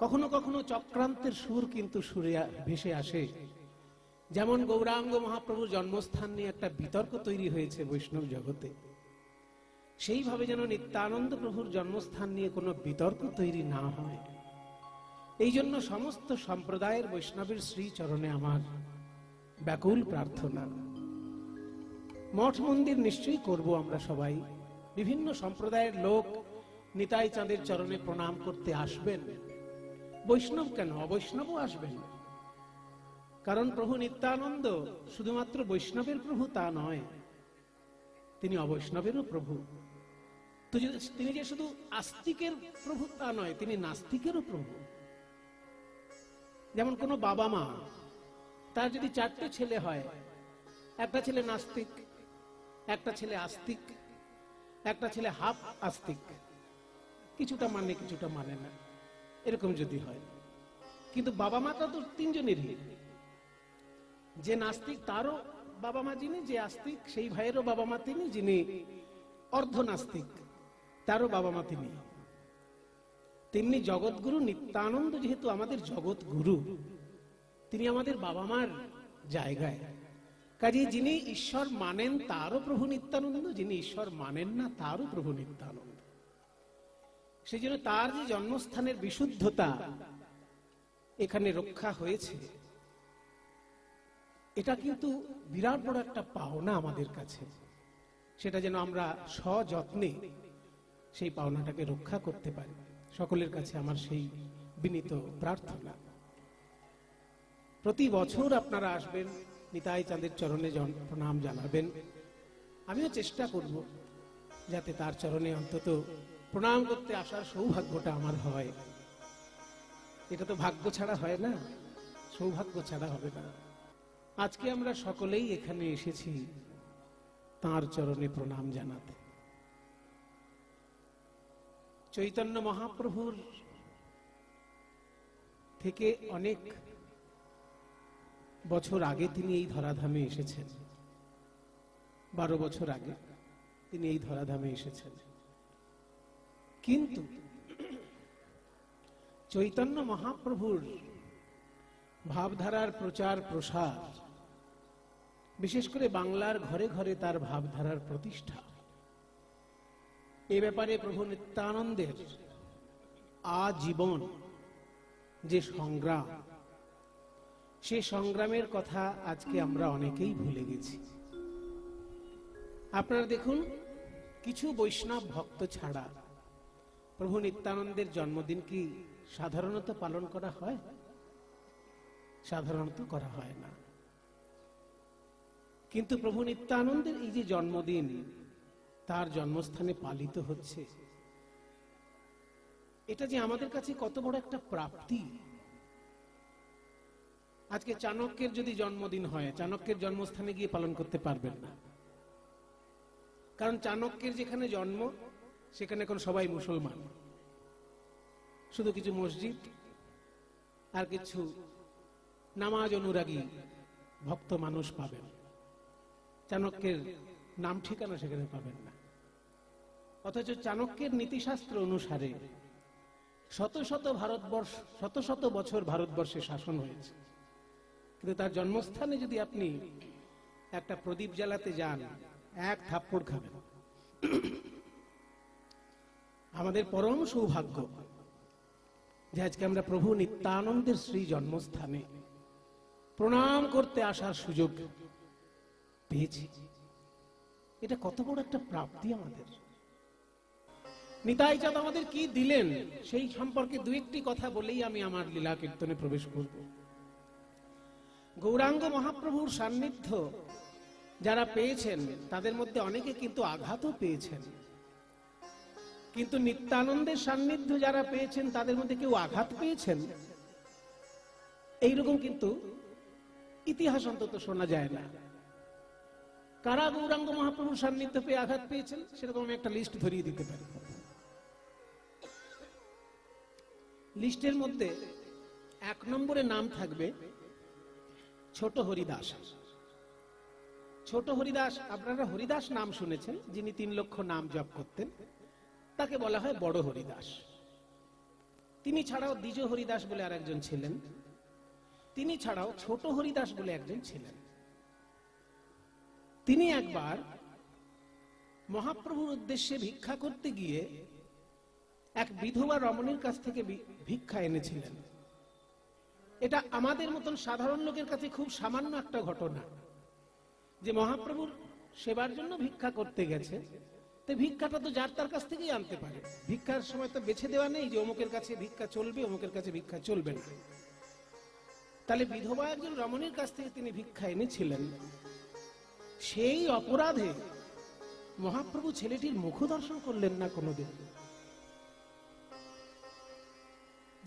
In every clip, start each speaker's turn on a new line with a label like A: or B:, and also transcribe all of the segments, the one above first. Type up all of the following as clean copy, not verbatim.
A: কখনো কখনো চক্রান্তের সুর কিন্তু সুরে ভেসে আসে। যেমন গৌরাঙ্গ মহাপ্রভুর জন্মস্থান নিয়ে একটা বিতর্ক তৈরি হয়েছে বৈষ্ণব জগতে, সেইভাবে যেন নিত্যানন্দ প্রভুর জন্মস্থান নিয়ে কোনো বিতর্ক তৈরি না হয়, এই জন্য সমস্ত সম্প্রদায়ের বৈষ্ণবের শ্রীচরণে আমার ব্যাকুল প্রার্থনা। মঠ মন্দির নিশ্চয়ই করব আমরা সবাই, বিভিন্ন সম্প্রদায়ের লোক নিতাই চাঁদের চরণে প্রণাম করতে আসবেন, বৈষ্ণব কেন অবৈষ্ণবও আসবেন। কারণ প্রভু নিত্যানন্দ শুধুমাত্র বৈষ্ণবের প্রভু তা নয়, তিনি অবৈষ্ণবেরও প্রভু। তিনি যে শুধু আস্তিকের প্রভু তা নয়, তিনি নাস্তিকেরও প্রভু। যেমন কোনো বাবা মা, তার যদি 4টে ছেলে হয়, একটা ছেলে নাস্তিক, একটা ছেলে আস্তিক, একটা ছেলে হাফ আস্তিক, কিছুটা মানে কিছুটা মানে না, এরকম যদি হয়, কিন্তু বাবা মাটা তো 3জনেরই। যে নাস্তিক তারও বাবা মা যিনি, যে আস্তিক সেই ভাইয়েরও বাবা মা তিনি, যিনি অর্ধ নাস্তিক তারও বাবা মা তিনি। তেমনি জগৎগুরু নিত্যানন্দ যেহেতু আমাদের জগৎ গুরু, তিনি আমাদের বাবা মার জায়গায়। কাজে যিনি ঈশ্বর মানেন তারও প্রভু নিত্যানন্দ, যিনি ঈশ্বর মানেন না তারও প্রভু নিত্যানন্দ। সেই জন্য তার যে জন্মস্থানের বিশুদ্ধতা এখানে রক্ষা হয়েছে, এটা কিন্তু বিরাট বড় একটা পাওনা আমাদের কাছে। সেটা যেন আমরা সযত্নে সেই পাওনাটাকে রক্ষা করতে পারি, সকলের কাছে আমার সেই বিনীত প্রার্থনা। প্রতি বছর আপনারা আসবেন, নিতাই চাঁদের চরণে প্রণাম জানাবেন। আমিও চেষ্টা করব যাতে তার চরণে অন্তত প্রণাম করতে আসার সৌভাগ্যটা আমার হয়। এটা তো ভাগ্য ছাড়া হয় না, সৌভাগ্য ছাড়া হবে না। আজকে আমরা সকলেই এখানে এসেছি তাঁর চরণে প্রণাম জানাতে। চৈতন্য মহাপ্রভুর থেকে অনেক বছর আগে তিনি এই ধরাধামে এসেছেন, 12 বছর আগে তিনি এই ধরাধামে এসেছেন। কিন্তু চৈতন্য মহাপ্রভুর ভাবধারার প্রচার প্রসার, বিশেষ করে বাংলার ঘরে ঘরে তার ভাবধারার প্রতিষ্ঠা, এ ব্যাপারে প্রভু নিত্যানন্দের আজীবন যে সংগ্রাম, সে সংগ্রামের কথা আজকে আমরা অনেকেই ভুলে গেছি। আপনারা দেখুন, কিছু বৈষ্ণব ভক্ত ছাড়া প্রভু নিত্যানন্দের জন্মদিন কি সাধারণত পালন করা হয়? সাধারণত করা হয় না। কিন্তু প্রভু নিত্যানন্দের এই যে জন্মদিন তার জন্মস্থানে পালিত হচ্ছে, এটা যে আমাদের কাছে কত বড় একটা প্রাপ্তি। আজকে চাণক্যের যদি জন্মদিন হয়, চাণক্যের জন্মস্থানে গিয়ে পালন করতে পারবেন না, কারণ চাণক্যের যেখানে জন্ম সেখানে এখন সবাই মুসলমান, শুধু কিছু মসজিদ আর কিছু নামাজ অনুরাগী ভক্ত মানুষ পাবেন, চাণক্যের নাম ঠিকানা সেখানে পাবেন না। অথচ চাণক্যের নীতিশাস্ত্র অনুসারে শত শত বছর ভারতবর্ষে শাসন হয়েছে, কিন্তু তার জন্মস্থানে যদি আপনি একটা প্রদীপ জ্বালাতে যান, এক থাপ্পড় খাবেন। আমাদের পরম সৌভাগ্য যে আজকে আমরা প্রভু নিত্যানন্দের শ্রী জন্মস্থানে প্রণাম করতে আসার সুযোগ পেয়েছি। এটা কত বড় একটা প্রাপ্তি আমাদের। নিতাই চাঁদ আমাদের কি দিলেন সেই সম্পর্কে দু একটি কথা বলেই আমি আমার লীলা কীর্তনে প্রবেশ করব। গৌরাঙ্গ মহাপ্রভুর সান্নিধ্য যারা পেয়েছেন তাদের মধ্যে অনেকে কিন্তু আঘাতও পেয়েছেন, কিন্তু নিত্যানন্দের সান্নিধ্য যারা পেয়েছেন তাদের মধ্যে কেউ আঘাত পেয়েছেন এইরকম কিন্তু ইতিহাস অন্তত শোনা যায় না। কারা গৌরাঙ্গ মহাপ্রভুর সান্নিধ্য পেয়ে আঘাত পেয়েছেন সেরকম আমি একটা লিস্ট ধরিয়ে দিতে পারি। লিস্টের মধ্যে 1 নম্বরে নাম থাকবে ছোট হরিদাস। ছোট হরিদাস, আপনারা হরিদাস নাম শুনেছেন, যিনি 3 লক্ষ নাম জপ করতেন, তাকে বলা হয় বড় হরিদাস। তিনি ছাড়াও দ্বিজ হরিদাস বলে আরেকজন ছিলেন, তিনি ছাড়াও ছোট হরিদাস বলে একজন ছিলেন। তিনি একবার মহাপ্রভুর উদ্দেশ্যে ভিক্ষা করতে গিয়ে এক বিধবা রমণীর কাছ থেকে ভিক্ষা এনেছিলেন। এটা আমাদের মতন সাধারণ লোকের কাছে খুব সামান্য একটা ঘটনা, যে মহাপ্রভুর সেবার জন্য ভিক্ষা করতে গেছে, তো ভিক্ষাটা তো যার তার কাছ থেকেই আনতে পারে। ভিক্ষার সময় তো বেছে দেওয়া নেই যে অমুকের কাছে ভিক্ষা চলবে, অমুকের কাছে ভিক্ষা চলবে না। তাহলে বিধবা একজন রমণীর কাছ থেকে তিনি ভিক্ষা এনেছিলেন। সেই অপরাধে মহাপ্রভু ছেলেটির মুখ দর্শন করলেন না কোনোদিন।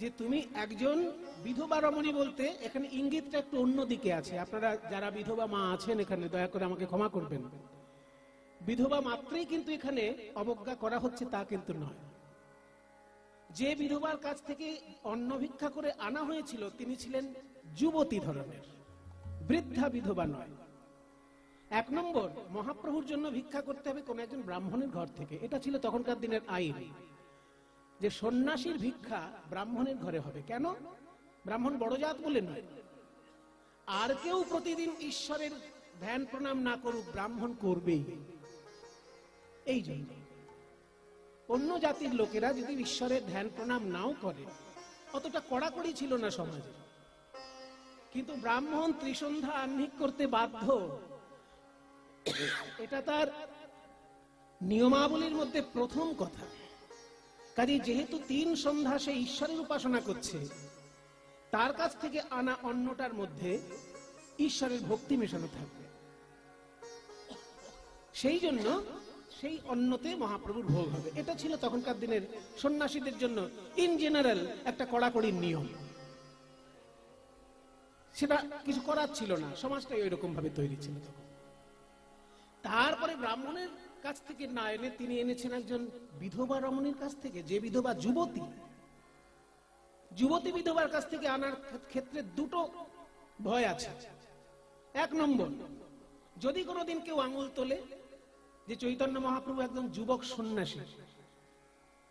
A: যে তুমি একজন বিধবা রমণী বলতে এখানে ইঙ্গিতটা একটু অন্যদিকে আছে। আপনারা যারা বিধবা মা আছেন এখানে দয়া করে আমাকে ক্ষমা করবেন। বিধবা মাত্রই কিন্তু এখানে অবজ্ঞা করা হচ্ছে তা কিন্তু নয়। যে বিধবার কাছ থেকে অন্ন ভিক্ষা করে আনা হয়েছিল তিনি ছিলেন যুবতী ধরনের, বৃদ্ধা বিধবা নয়। এক নম্বর, মহাপ্রভুর জন্য ভিক্ষা করতে হবে কোন একজন ব্রাহ্মণের ঘর থেকে। এটা ছিল তখনকার দিনের আইন, যে সন্ন্যাসীর ভিক্ষা ব্রাহ্মণের ঘরে হবে। কেন? ব্রাহ্মণ বড় জাত বলে নয়, আর কেউ প্রতিদিন ঈশ্বরের ধ্যান প্রণাম না করুক, ব্রাহ্মণ করবেই। এই জন্য অন্য জাতির লোকেরা যদি ঈশ্বরের ধ্যান প্রণাম নাও করে, অতটা কড়াকড়ি ছিল না সমাজে, কিন্তু ব্রাহ্মণ ত্রিসন্ধ্যা আহ্নিক করতে বাধ্য, এটা তার নিয়মাবলীর মধ্যে প্রথম কথা। কাজে যেহেতু 3 সন্ধ্যা সে ঈশ্বরের উপাসনা করছে, তার কাছ থেকে আনা অন্নটার মধ্যে ঈশ্বরের ভক্তি মেশানো থাকবে। সেই জন্য সেই অন্নতে মহাপ্রভুর ভোগ হবে। এটা ছিল তখনকার দিনের সন্ন্যাসীদের জন্য ইন জেনারেল একটা কড়াকড়ির নিয়ম। সেটা কিছু করার ছিল না, সমাজটাই ওই রকম ভাবে তৈরি ছিল। তারপরে ব্রাহ্মণের কাছ থেকে না এনে তিনি এনেছেন একজন বিধবা রমণীর কাছ থেকে, যে বিধবা যুবতী। যুবতী বিধবার কাছ থেকে আনার ক্ষেত্রে দুটো ভয় আছে। এক নম্বর, যদি কোনোদিন কেউ আঙুল তোলে যে চৈতন্য মহাপ্রভু একজন যুবক সন্ন্যাসী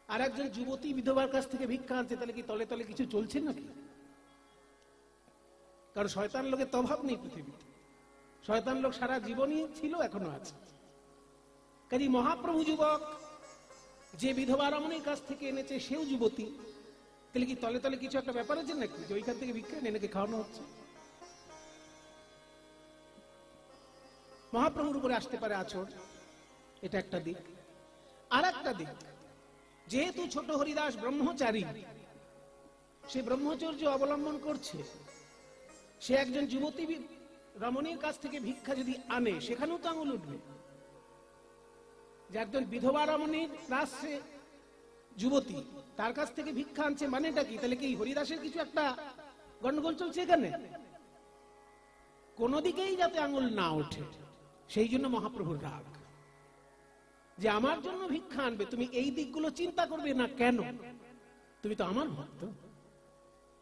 A: আর একজন যুবতী বিধবার কাছ থেকে ভিক্ষা আনছে, তাহলে কি তলে তলে কিছু চলছে নাকি? কারণ শয়তান লোকের তো অভাব নেই পৃথিবীতে, শয়তান লোক সারা জীবনই ছিল, এখনো আছে। কাজে মহাপ্রভু যুবক, যে বিধবা রমণীর কাছ থেকে এনেছে সেও যুবতী, তাহলে কি তলে তলে কিছু একটা ব্যাপার আছে নাকি, যে ওইখান থেকে ভিক্ষা এনে নাকি খাওয়ানো হচ্ছে? মহাপ্রভুর উপরে আসতে পারে আচর, এটা একটা দিক। আর একটা দিক, যেহেতু ছোট হরিদাস ব্রহ্মচারী, সে ব্রহ্মচর্য অবলম্বন করছে, সে একজন যুবতী রমণীর কাছ থেকে ভিক্ষা যদি আনে, সেখানেও তো আঙুল উঠবে। যে একজন বিধবা রমণীর রাষ্ট্রে যুবতী, তার কাছ থেকে ভিক্ষা আনছে, মানেটা কি? তাহলে কি হরিদাসের কিছু একটা গন্ডগোল চলছে এখানে? কোন দিকেই যাতে আঙুল না ওঠে, সেই জন্য মহাপ্রভুর রাগ, যে আমার জন্য ভিক্ষা আনবে, তুমি এই দিকগুলো চিন্তা করবে না কেন? তুমি তো আমার ভক্ত,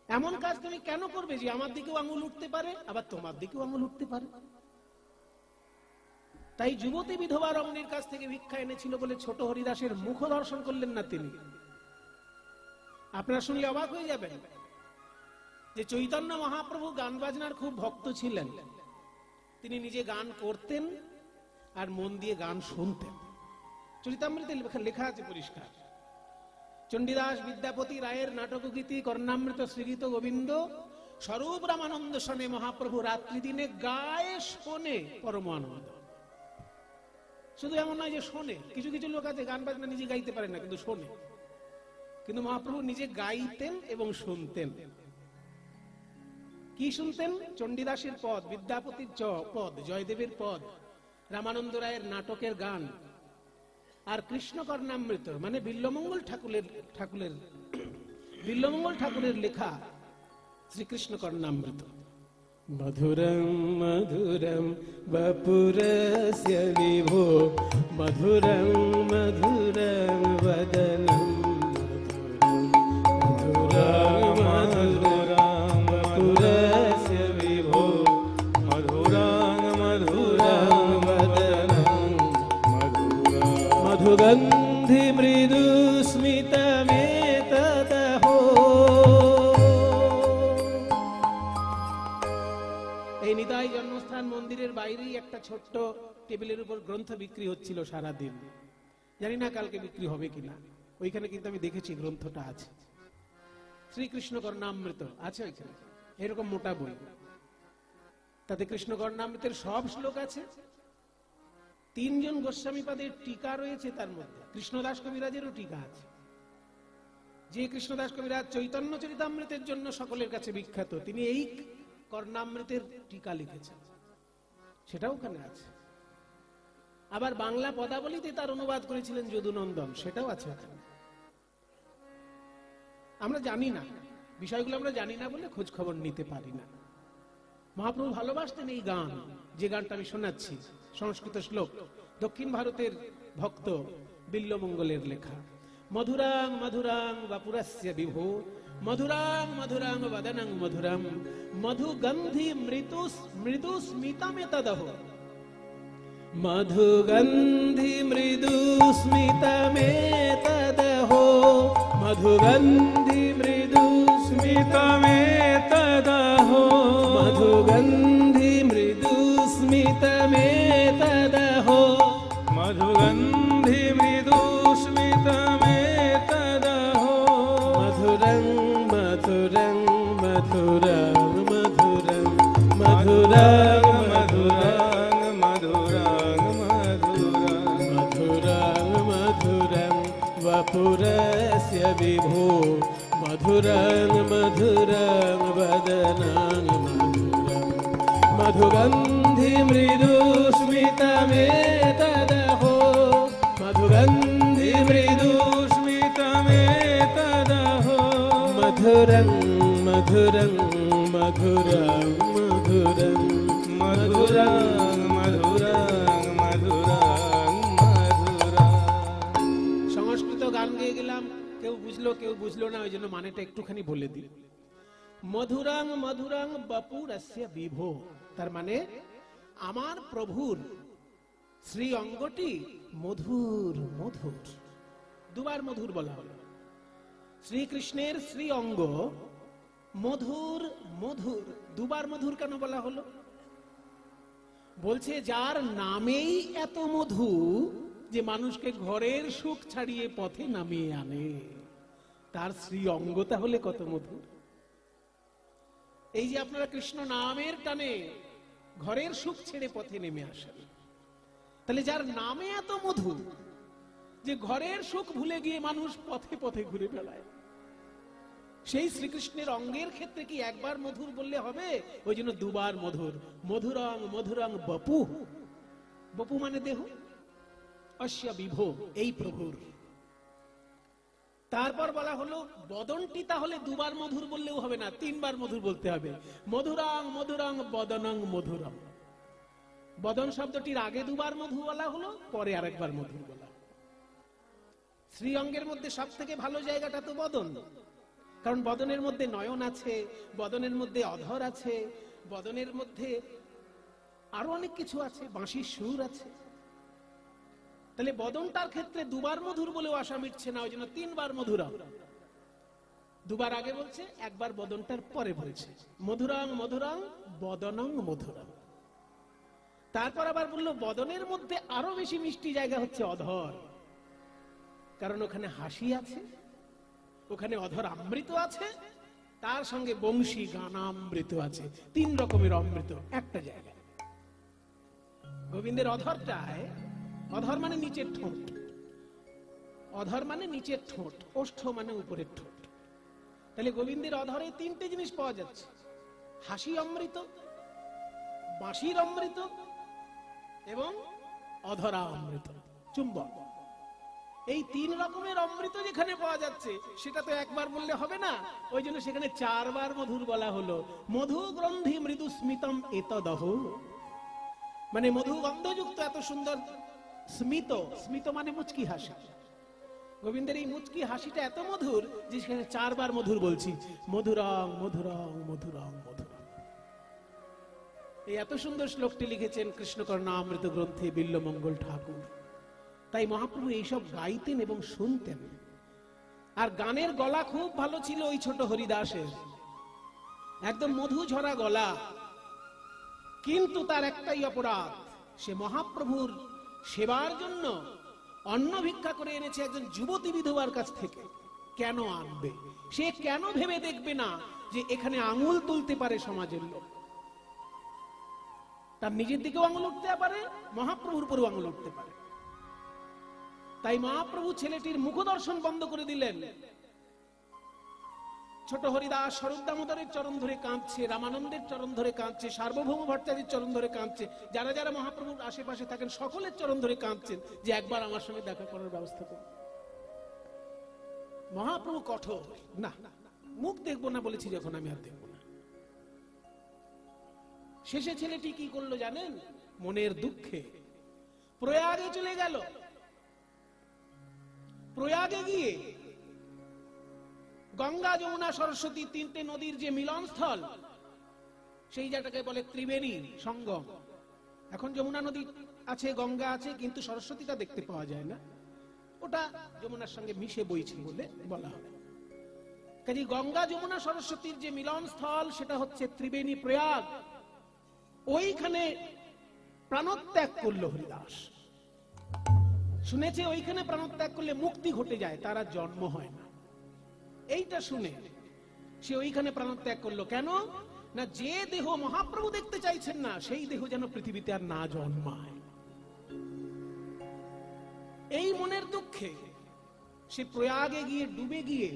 A: এমন কাজ তুমি কেন করবে যে আমার দিকেও আঙুল উঠতে পারে, আবার তোমার দিকেও আঙুল উঠতে পারে? তাই যুবতী বিধবা রমণীর কাছ থেকে ভিক্ষা এনেছিল বলে ছোট হরিদাসের মুখ দর্শন করলেন না তিনি। আপনারা শুনলে অবাক হয়ে যাবেন যে চৈতন্য মহাপ্রভু গান বাজনার খুব ভক্ত ছিলেন। তিনি নিজে গান করতেন আর মন দিয়ে গান শুনতেন। চরিতামৃতে লেখা আছে পরিষ্কার, চণ্ডীদাস বিদ্যাপতি রায়ের নাটকগীতি কর্ণামৃত শ্রীগীত গোবিন্দ স্বরূপ রামানন্দ শোনে মহাপ্রভু রাত্রি দিনে গায়ে শোনে পরম আনন্দ। শুধু এমন নয় যে শোনে, কিছু কিছু লোক আছে গান বাজনা নিজে গাইতে পারে না কিন্তু শোনে, কিন্তু মহাপ্রভু নিজে গাইতেন এবং শুনতেন। কি শুনতেন? চণ্ডীদাসের পদ, বিদ্যাপতির পদ, জয়দেবের পদ, রামানন্দ রায়ের নাটকের গান, আর কৃষ্ণ কর্ণামৃত মানে বিল্লমঙ্গল ঠাকুরের লেখা শ্রীকৃষ্ণ কর্ণামৃত।
B: মধুরম মধুরম বপুরস্য বিভো মধুরম মধুরম বদনম মধুরম মধুরম বপুরস্য বিভো মধুরম মধুরম বদনম মধুগন্ধি মৃদু স্মিতমেতদহো
A: বাইরেই একটা ছোট্ট টেবিলের উপর গ্রন্থ বিক্রি হচ্ছিল সারাদিন, জানি না কালকে বিক্রি হবে কিনা। ওইখানে কিন্তু আমি দেখেছি গ্রন্থটা আছে, শ্রীকৃষ্ণ কর্ণামৃত আছে ওইখানে, এরকম মোটা বই। তাতে কৃষ্ণ কর্ণামৃতের সব শ্লোক আছে, 3 জন গোস্বামীপাদের টিকা রয়েছে, তার মধ্যে কৃষ্ণদাস কবিরাজেরও টিকা আছে। যে কৃষ্ণদাস কবিরাজ চৈতন্য চরিতামৃতের জন্য সকলের কাছে বিখ্যাত, তিনি এই কর্ণামৃতের টিকা লিখেছেন, সেটাও ওখানে আছে। আবার বাংলা পদাবলীতে তার অনুবাদ করেছিলেন যদুনন্দন, সেটাও আছে ওখানে। আমরা জানি না বিষয়গুলো, আমরা জানি না বলে খোঁজ খবর নিতে পারি না। মহাপ্রভু ভালোবাসতেন এই গান, যে গানটা আমি শোনাচ্ছি, সংস্কৃত শ্লোক, দক্ষিণ ভারতের ভক্ত বিল্লমঙ্গলের লেখা। মধুরাং মধুরাং বাপুরস্য বিভো, মধুরাং মধুরাং বদনং মধুরম, মধুগন্ধি মৃদু স্মিতমেতদহ। মধুগন্ধি মৃদু স্মিতমেতদহ, মধুগন্ধি মৃদু স্মিতমেতদহ, মধুগন্ধি মৃদু স্মিতমেতদহ,
B: মধুগন্ধি মৃদু স্মিতমেতদহ।
A: মধুরং মধুরং মধুরং মধুরং মধুরং মধুরং
B: মধুরং মধুরং
A: মধুরং वपुरस्य विभो, मधुरं मधुरं वदनं मधुरं, मधुगन्धि मृदु स्मितमेतदहो, मधुगन्धि मृदु
B: स्मितमेतदहो।
A: मधुरं मधुरं मधुरं मधुरं
B: মধুরং মধুরং মধুরং মধুরং।
A: সংস্কৃত গান গেয়ে গেলাম, কেউ বুঝলো কেউ বুঝলো না, ওই জন্য মানেটা একটুখানি বলে দিই। মধুরাং মধুরাং বপুরস্য বিভো, তার মানে আমার প্রভুর শ্রী অঙ্গটি মধুর মধুর, দুবার মধুর বলা হলো। শ্রীকৃষ্ণের শ্রী অঙ্গ মধুর মধুর, দুবার মধুর কেন বলা হলো? বলছে যার নামেই এত মধু যে মানুষকে ঘরের সুখ ছাড়িয়ে পথে নামিয়ে আনে, তার শ্রী অঙ্গ তাহলে কত মধুর। এই যে আপনারা কৃষ্ণ নামের টানে ঘরের সুখ ছেড়ে পথে নেমে আসেন, তাহলে যার নামে এত মধু যে ঘরের সুখ ভুলে গিয়ে মানুষ পথে পথে ঘুরে বেড়ায়, সেই শ্রীকৃষ্ণের অঙ্গের ক্ষেত্রে কি একবার মধুর বললে হবে? ওই জন্য দুবার মধুর। মধুরং মধুরং বপু, বপু মানে দেহ, অস্য বিভো এই প্রভুর। তারপর বলা হলো বদনটি তাহলে দুবার মধুর বললেও হবে না, 3 বার মধুর বলতে হবে। মধুরং মধুরং বদনং মধুরম, বদন শব্দটির আগে 2 বার মধু বলা হলো, পরে আরেকবার মধুর বলা। শ্রী অঙ্গের মধ্যে সব থেকে ভালো জায়গাটা তো বদন, কারণ বদনের মধ্যে নয়ন আছে, বদনের মধ্যে অধর আছে, বদনের মধ্যে আরো অনেক কিছু আছে, বাঁশির সুর আছে। তাহলে বদনটার ক্ষেত্রে 2 বার মধুর বলেও আশা মিটছে না, ওই জন্য 3 বার মধুরম। 2 বার আগে বলছে, 1 বার বদনটার পরে বলছে। মধুরং মধুরং বদনং মধুরম। তারপর আবার বললো বদনের মধ্যে আরো বেশি মিষ্টি জায়গা হচ্ছে অধর, কারণ ওখানে হাসি আছে, ওখানে অধর অমৃত আছে, তার সঙ্গে বংশী গানামৃত আছে। 3 রকমের অমৃত একটা জায়গায়। গোবিন্দের অধরটায়, অধর মানে নিচের ঠোঁট, অধর মানে নিচের ঠোঁট, ওষ্ঠ মানে উপরের ঠোঁট। তাহলে গোবিন্দের অধরে 3টে জিনিস পাওয়া যাচ্ছে, হাসি অমৃত, বাঁশির অমৃত এবং অধরা অমৃত, চুম্বক। এই 3 রকমের অমৃত যেখানে পাওয়া যাচ্ছে, সেটা তো একবার বললে হবে না, ওই জন্য সেখানে 4 বার মধুর বলা হলো। মধু গ্রন্থি মৃদু স্মিতম এতদহ, মানে মধু গন্ধযুক্ত এত সুন্দর স্মিত, স্মিত মানে মুচকি হাসি। গোবিন্দের এই মুচকি হাসিটা এত মধুর যে সেখানে 4 বার মধুর বলছি, মধুরং মধুরং মধুরং মধুরং। এই এত সুন্দর শ্লোকটি লিখেছেন কৃষ্ণকর্ণামৃত গ্রন্থে বিল্লমঙ্গল ঠাকুর। তাই মহাপ্রভু এইসব গাইতেন এবং শুনতেন। আর গানের গলা খুব ভালো ছিল ওই ছোট হরিদাসের, একদম মধু ঝরা গলা। কিন্তু তার একটাই অপরাধ, সে মহাপ্রভুর সেবার জন্য অন্ন ভিক্ষা করে এনেছে একজন যুবতী বিধবার কাছ থেকে। কেন আনবে? সে কেন ভেবে দেখবে না যে এখানে আঙুল তুলতে পারে সমাজের লোক? তার নিজের দিকেও আঙুল উঠতে পারে, মহাপ্রভুর উপরেও আঙুল উঠতে পারে। তাই মহাপ্রভু ছেলেটির মুখদর্শন বন্ধ করে দিলেন। ছোট হরিদাস স্বরূপ দামোদরের চরণ ধরে কাঁদছে, রামানন্দের চরণ ধরে কাঁদছে, সার্বভৌম ভট্টাচার্যের চরণ ধরে কাঁদছে, যারা যারা মহাপ্রভুর আশেপাশে থাকেন সকলের চরণ ধরে কাঁদছেন যে একবার আমার সঙ্গে দেখা করার ব্যবস্থা করুন। মহাপ্রভু কঠোর, না মুখ দেখবো না বলেছি যখন, আমি আর দেখবো না। শেষে ছেলেটি কি করলো জানেন? মনের দুঃখে প্রয়াগে চলে গেল। প্রয়াগে গিয়ে গঙ্গা যমুনা সরস্বতী তিনটে নদীর যে মিলনস্থল, সেই জায়গাটাকে বলে ত্রিবেণী সঙ্গম। এখন যমুনা নদী আছে, গঙ্গা আছে, কিন্তু সরস্বতীটা দেখতে পাওয়া যায় না, ওটা যমুনার সঙ্গে মিশে বইছে বলে বলা হয়। কাজে গঙ্গা যমুনা সরস্বতীর যে মিলনস্থল সেটা হচ্ছে ত্রিবেণী প্রয়াগ। ওইখানে প্রাণত্যাগ করলো হরিদাস। শুনেছে ওইখানে প্রাণত্যাগ করলে মুক্তি ঘটে যায়, তারা জন্ম হয় না। এইটা শুনে সে ওইখানে প্রাণত্যাগ করলো। কেন না, যে দেহ মহাপ্রভু দেখতে চাইছেন না সেই দেহ যেন পৃথিবীতে আর না জন্মায়। এই মনের দুঃখে সে প্রয়াগে গিয়ে ডুবে গিয়ে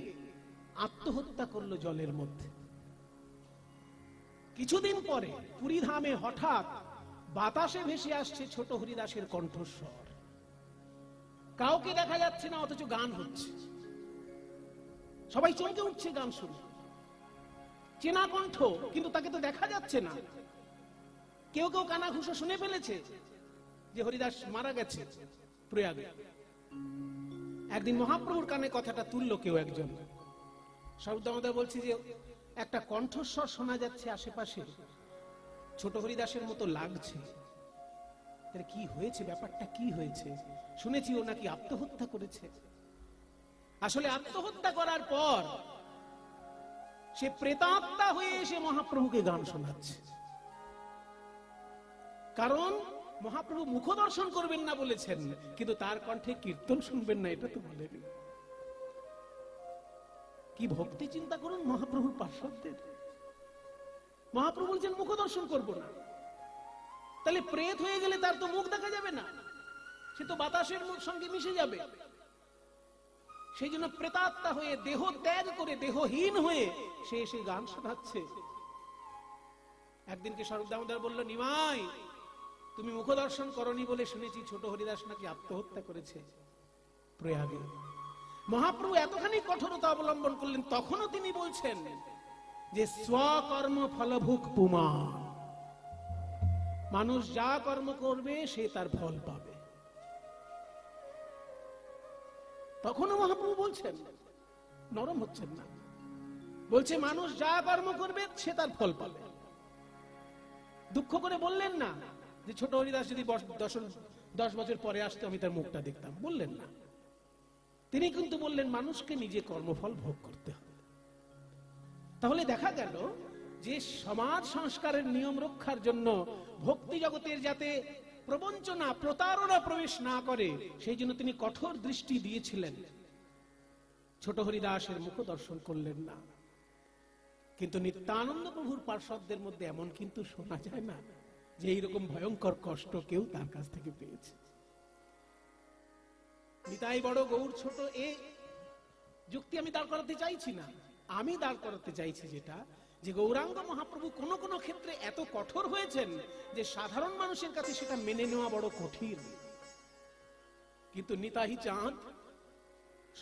A: আত্মহত্যা করলো জলের মধ্যে। কিছুদিন পরে পুরীধামে হঠাৎ বাতাসে ভেসে আসছে ছোট হরিদাসের কণ্ঠস্বর। কাউকে দেখা যাচ্ছে না, অথচ গান হচ্ছে। সবাই চমকে উঠছে গান শুনে। চেনা কণ্ঠ, কিন্তু তাকে তো দেখা যাচ্ছে না। কেউ কেউ কানাঘুষো শুনে ফেলেছে যে হরিদাস মারা গেছে প্রয়াগে। একদিন মহাপ্রভুর কানে কথাটা তুললো কেউ একজন। স্বরূপ দামোদর বলছে যে একটা কণ্ঠস্বর শোনা যাচ্ছে আশেপাশে, ছোট হরিদাসের মতো লাগছে। কি হয়েছে, ব্যাপারটা কি হয়েছে? শুনেছি ও নাকি আত্মহত্যা করেছে। আসলে আত্মহত্যা করার পর সে প্রেতাত্মা হয়ে এসে মহাপ্রভুকে গান শোনাচ্ছে। কারণ মহাপ্রভু মুখ দর্শন করবেন না বলেছেন, কিন্তু তার কণ্ঠে কীর্তন শুনবেন না এটা তো বলেনি। কি ভক্তি চিন্তা করুন মহাপ্রভুর পার্শ্বদের। মহাপ্রভু বলছেন মুখ দর্শন করবো না, তাহলে প্রেত হয়ে গেলে তার তো মুখ দেখা যাবে না, সে তো বাতাসের সঙ্গে মিশে যাবে। সেই জন্য প্রেতাত্মা হয়ে দেহ ত্যাগ করে দেহহীন হয়ে সে এসে গান শোনাচ্ছে। একদিনকে স্বরূপ দামোদর বলল, নিমাই তুমি মুখ দর্শন করনি বলে শুনেছি ছোট হরিদাস নাকি আত্মহত্যা করেছে প্রয়াগে। মহাপ্রভু এতখানি কঠোরতা অবলম্বন করলেন, তখনও তিনি বলছেন যে স্বকর্ম ফলভুক পুমান, মানুষ যা কর্ম করবে সে তার ফল পাবে। তখনও মহাপ্রভু বলছেন, নরম হচ্ছেন না, বলছে মানুষ যা কর্ম করবে সে তার ফল পাবে। দুঃখ করে বললেন না যে ছোট হরিদাস যদি 10 বছর পরে আসতে আমি তার মুখটা দেখতাম, বললেন না। তিনি কিন্তু বললেন মানুষকে নিজে কর্মফল ভোগ করতে হবে। তাহলে দেখা গেল যে সমাজ সংস্কারের নিয়ম রক্ষার জন্য ভক্তি জগতের যাতে প্রবঞ্চনা প্রতারণা প্রবেশ না করে সেই জন্য তিনি কঠোর দৃষ্টি দিয়েছিলেন। ছোট হরিদাসের মুখ দর্শন করলেন না। কিন্তু নিত্যানন্দ প্রভুর পার্শ্বদের মধ্যে এমন কিন্তু শোনা যায় না যে এইরকম ভয়ঙ্কর কষ্ট কেউ তার কাছ থেকে পেয়েছে। নিতাই বড় গৌর ছোট, এ যুক্তি আমি দাঁড় করাতে চাইছি না। আমি দাঁড় করাতে চাইছি যেটা, যে গৌরাঙ্গ মহাপ্রভু কোন কোন ক্ষেত্রে এত কঠোর হয়েছেন যে সাধারণ মানুষের কাছে সেটা মেনে নেওয়া বড় কঠিন। কিন্তু নিতাই চাঁদ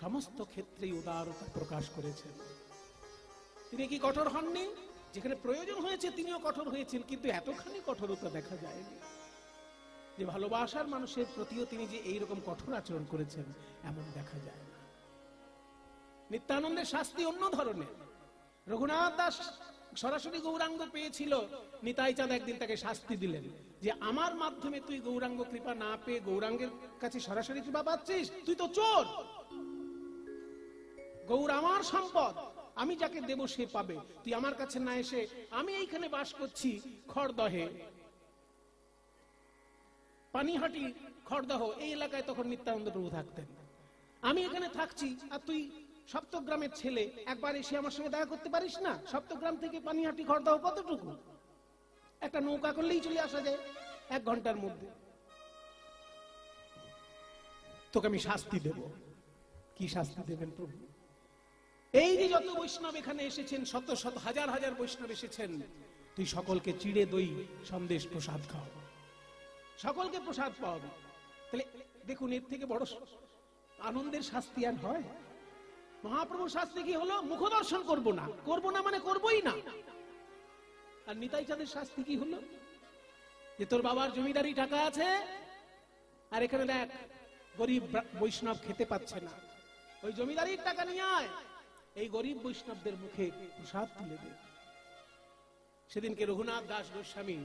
A: সমস্ত ক্ষেত্রেই উদারতা প্রকাশ করেছেন। তিনি কি কঠোর হননি? যেখানে প্রয়োজন হয়েছে তিনিও কঠোর হয়েছেন, কিন্তু এতখানি কঠোরতা দেখা যায়নি। যে ভালোবাসার মানুষের প্রতিও তিনি যে এইরকম কঠোর আচরণ করেছেন এমন দেখা যায় না। নিত্যানন্দের শাস্তি অন্য ধরনের। রঘুনাথ দাস সরাসরি গৌরাঙ্গ পেয়েছিল, নিতাই চাঁদ একদিন তাকে শাস্তি দিলেন যে আমার মাধ্যমে তুই গৌরাঙ্গ কৃপা না পেয়ে গৌরাঙ্গের কাছে সরাসরি কৃপা পাচ্ছিস, তুই তো চোর। গৌর আমার সম্পদ, আমি যাকে দেব সে পাবে, তুই আমার কাছে না এসে, আমি এইখানে বাস করছি খড়দহে, পানিহাটি, খড়দহ এই এলাকায় তখন নিত্যানন্দ প্রভু থাকতেন। আমি এখানে থাকছি আর তুই সপ্তগ্রামের ছেলে, একবার এসে আমার সঙ্গে দেখা করতে পারিস না? সপ্তগ্রাম থেকে পানিহাটি খড়দহ কতটুকু? একটা নৌকা করলেই চলে আসা যায় 1 ঘন্টার মধ্যে। তোকে আমি শাস্তি দেব। কি শাস্তি দেবেন প্রভু? এই যে যত বৈষ্ণব এখানে এসেছেন, শত শত হাজার হাজার বৈষ্ণব এসেছেন, তুই সকলকে চিড়ে দই সন্দেশ প্রসাদ খাও, সকলকে প্রসাদ পাওয়াবে। তাহলে দেখুন, এর থেকে বড় আনন্দের শাস্তি আর হয়? মহাপ্রভুর শাস্তি কি হলো? মুখ দর্শন করবো না, করবো না মানে করবোই না। আর নিতাই চাঁদের শাস্তি কি হলো? যে তোর বাবার জমিদারি টাকা আছে, আর এখানে দেখ গরিব বৈষ্ণব খেতে পাচ্ছে না, ওই জমিদারির টাকা নিয়ে আয়, এই গরিব বৈষ্ণবদের মুখে প্রসাদ তুলে দে। সেদিনকে রঘুনাথ দাস গোস্বামী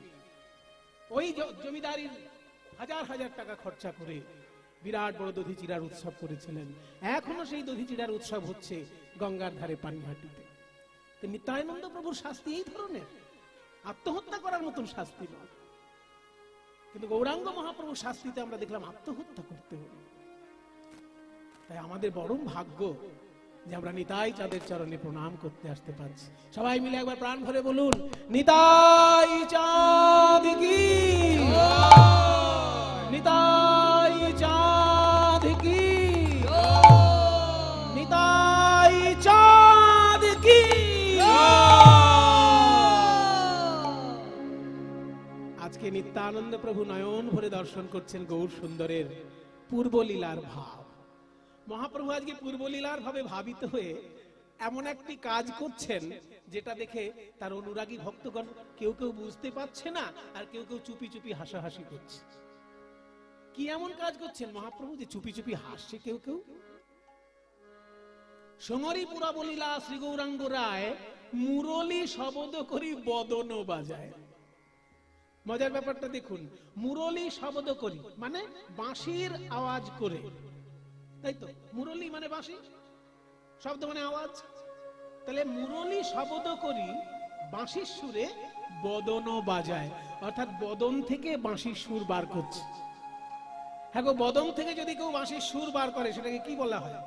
A: ওই জমিদারির হাজার হাজার টাকা খরচা করে বিরাট বড় দধিচিড়ার উৎসব করেছিলেন। এখনো সেই দধিচিড়ার উৎসব হচ্ছে গঙ্গার ধারে পানিহাটিতে। তো নিত্যানন্দ প্রভুর শাস্তি এই ধরনের, আত্মহত্যা করার মতন শাস্তি নয়। কিন্তু গৌরাঙ্গ মহাপ্রভুর শাস্তিতে আমরা দেখলাম আত্মহত্যা করতে হলো। তাই আমাদের বড় ভাগ্য যে আমরা নিতাই চাঁদের চরণে প্রণাম করতে আসতে পারছি। সবাই মিলে একবার প্রাণ ভরে বলুন, নিতাই চাঁদ কি, নিতাই চাঁদ কি, নিতাই চাঁদ কি। আজকে নিত্যানন্দ প্রভু নয়ন ভরে দর্শন করছেন গৌর সুন্দরের পূর্বলীলার ভাব। মহাপ্রভু আজকে পূর্বলীলার ভাবে ভাবিত হয়ে এমন একটি কাজ করছেন যেটা দেখে তার অনুরাগী ভক্তগণ কেউ কেউ বুঝতে পারছে না, আর কেউ কেউ চুপি চুপি হাসাহাসি করছে। কি এমন কাজ করছেন মহাপ্রভু যে চুপি চুপি হাসছে কেউ কেউ? সমরি পুরাবলীলা শ্রী গৌরাঙ্গ রায় মুরলী শব্দ করি বদন বাজায়। মজার ব্যাপারটা দেখুন, মুরলী শব্দ করি মানে বাঁশির আওয়াজ করে, তাই তো? মুরলী মানে বাঁশি, শব্দ মানে আওয়াজ। তাহলে মুরলী শব্দ করি বাঁশির সুরে বদন বাজায়, অর্থাৎ বদন থেকে বাঁশির সুর বার করছে। হ্যাঁ গো, বদন থেকে যদি কেউ বাঁশির সুর বার করে সেটাকে কি বলা হয়?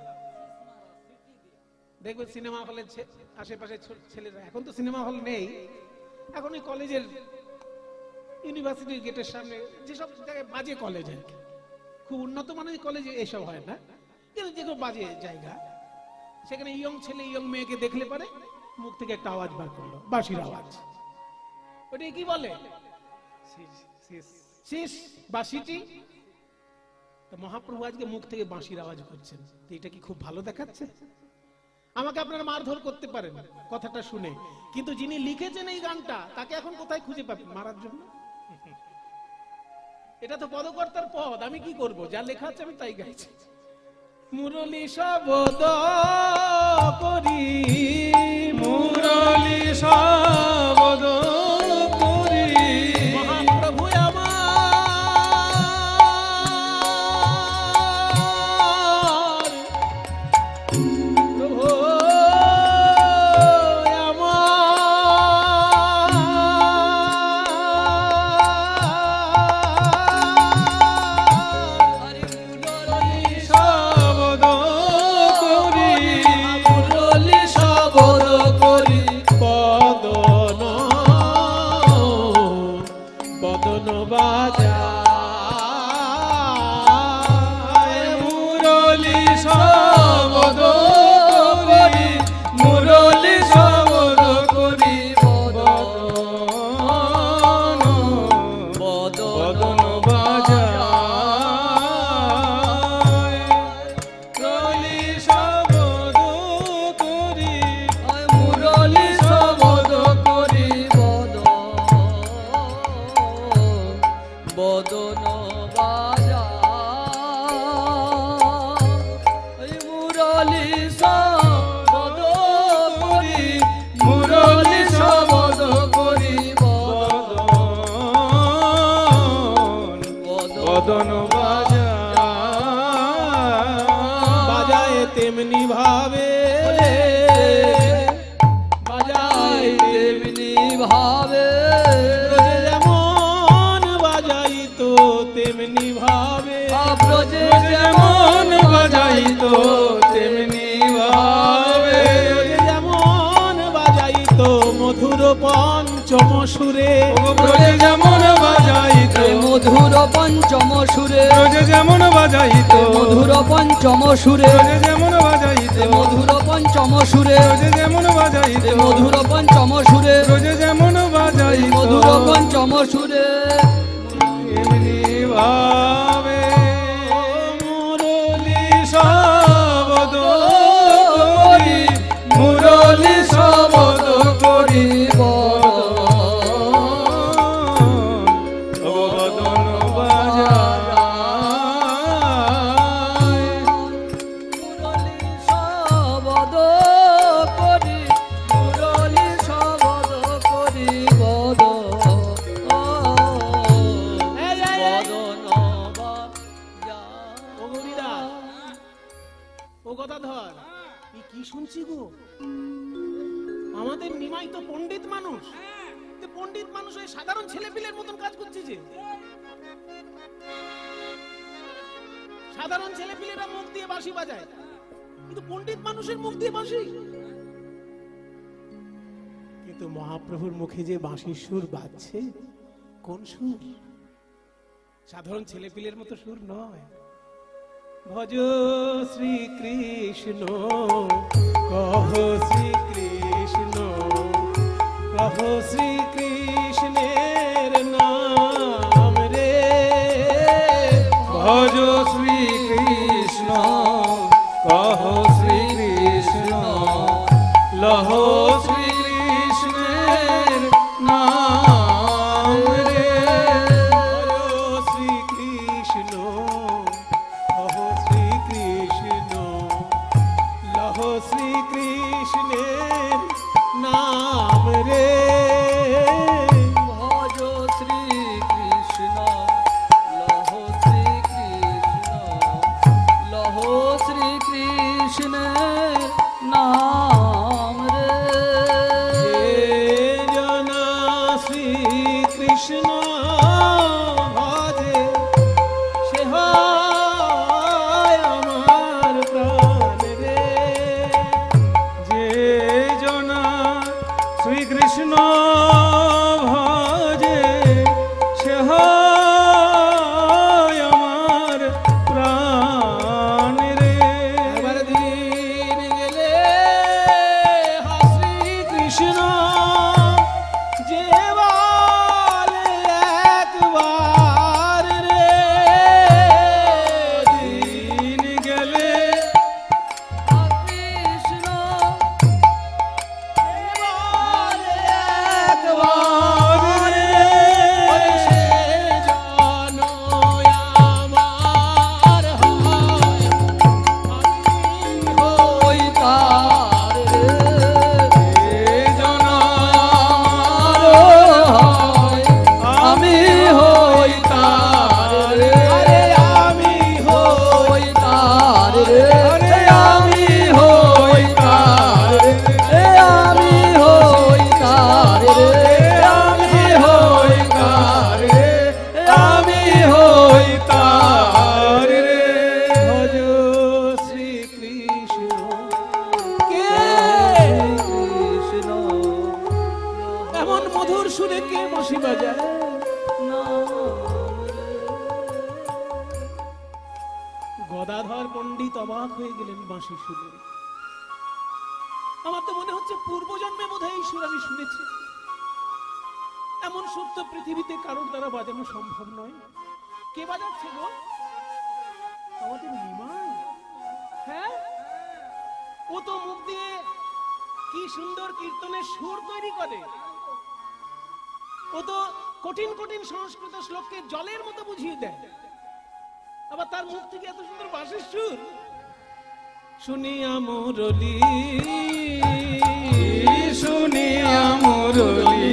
A: দেখবেন সিনেমা হলের আশেপাশে ছেলেরা, এখন তো সিনেমা হল নেই, এখন ওই কলেজের ইউনিভার্সিটির গেটের সামনে যেসব জায়গায় বাজে কলেজ, আর কি খুব উন্নত মানের কলেজে এসব হয় না, কিন্তু যেগুলো বাজে জায়গা, সেখানে ইয়ং ছেলে ইয়ং মেয়েকে দেখলে পারে মুখ থেকে একটা আওয়াজ বার করলো, বাঁশির আওয়াজ। ওটা কি বলে? শীষ বাঁশিটি। মহাপ্রভু আজকে মুখ থেকে বাঁশির আওয়াজ করছেন, এটা কি খুব ভালো দেখাচ্ছে? আমাকে আপনারা মারধর করতে পারেন কথাটা শুনে, কিন্তু যিনি লিখেছেন এই গানটা তাকে এখন কোথায় খুঁজে পাবেন মারার জন্য? এটা তো পদকর্তার পদ, আমি কি করব? যা লেখা আছে আমি তাই গাইছি। মুরলী শব্দ করি,
B: মুরলী শব্দ করি,
A: মহাপ্রভু আমার প্রভু
B: শব্দ করি, মুরলী শব্দ
A: পঞ্চম সুরে
B: ব্রজে যেমন বাজাইত
C: মধুর পঞ্চম সুরে
B: ব্রজে যেমন বাজাইত
C: মধুর পঞ্চম সুরে
B: ব্রজে যেমন বাজাইত
C: মধুর পঞ্চম সুরে
B: ব্রজে যেমন বাজাইত
C: মধুর পঞ্চম সুরে
B: ব্রজে যেমন বাজাইত
C: মধুর পঞ্চম সুরে
B: এমনি ভাবে মুরলি শব্দ করি মুরলি শব্দ করি বদন বাজায়
C: শবদ করি মুরলি শবদ করি বদন
A: ও গরিদাস, ও গদাধর, কি শুনছি গো? আমাদের নিমাই তো পণ্ডিত মানুষ, পণ্ডিত মানুষ ওই সাধারণ ছেলেপিলের মতন কাজ করছে যে। সাধারণ ছেলেপিলেরা মুখ দিয়ে বাঁশি বাজায়, কিন্তু পণ্ডিত মানুষের মুখ দিয়ে বাঁশি। কিন্তু মহাপ্রভুর মুখে যে বাঁশির সুর বাজছে, কোন সুর? সাধারণ ছেলেপিলের মতো সুর নয়। ভজ শ্রীকৃষ্ণ, কহ শ্রীকৃষ্ণ, কহ শ্রীকৃষ্ণের নাম রে।
B: ভজ শ্রীকৃষ্ণ, কহ শ্রীকৃষ্ণ, লহ শ্রীকৃষ্ণের নাম রে।
A: ভজ শ্রীকৃষ্ণ, কহ শ্রীকৃষ্ণ, লহ শ্রীকৃষ্ণের নাম রে।
C: ভজ শ্রীকৃষ্ণ, লহ শ্রীকৃষ্ণ, লহ শ্রীকৃষ্ণের নাম রে।
A: যে জনা শ্রীকৃষ্ণ ভজে, সে হয় আমার প্রাণ রে।
B: যে জনা শ্রীকৃষ্ণ ভজে, সে হয় আমার প্রাণ রে।
A: একবার দিন গেলে হা শ্রীকৃষ্ণ, যে বলে একবার রে।
B: দিন গেলে
C: কৃষ্ণ
A: বলে একবার রে, সে জন আমার হয়।
C: ওই তার রে।
B: যে জনা
C: আমি হই তার রে।
A: আরে আমি
C: হই তার রে।
B: আরে আমি হই তার
C: এ আমি হই তার রে।
B: আমি হই তার রে, আমি হই তার রে।
A: ভজ শ্রীকৃষ্ণ। কে
C: কৃষ্ণ
A: এমন মধুর সুরে কে বাঁশি বাজায়? গদাধর পণ্ডিত অবাক হয়ে গেলেন বাঁশি সুরে। আমার তো মনে হচ্ছে পূর্বজন্মে বোধহয় এই সুর আমি শুনেছি। এমন সুর তো পৃথিবীতে কারোর দ্বারা বাজানো সম্ভব নয়। কে বাজাচ্ছে গো? আমাদের নিমাই। হ্যাঁ, ও তো মুখ দিয়ে কি সুন্দর কীর্তনের সুর তৈরি করে। ও তো কঠিন কঠিন সংস্কৃত শ্লোককে জলের মতো বুঝিয়ে দেয়। আবার তার মুখ থেকে এত সুন্দর বাঁশির সুর। শুনিয়া মুরলি,
B: শুনিয়া মুরলি,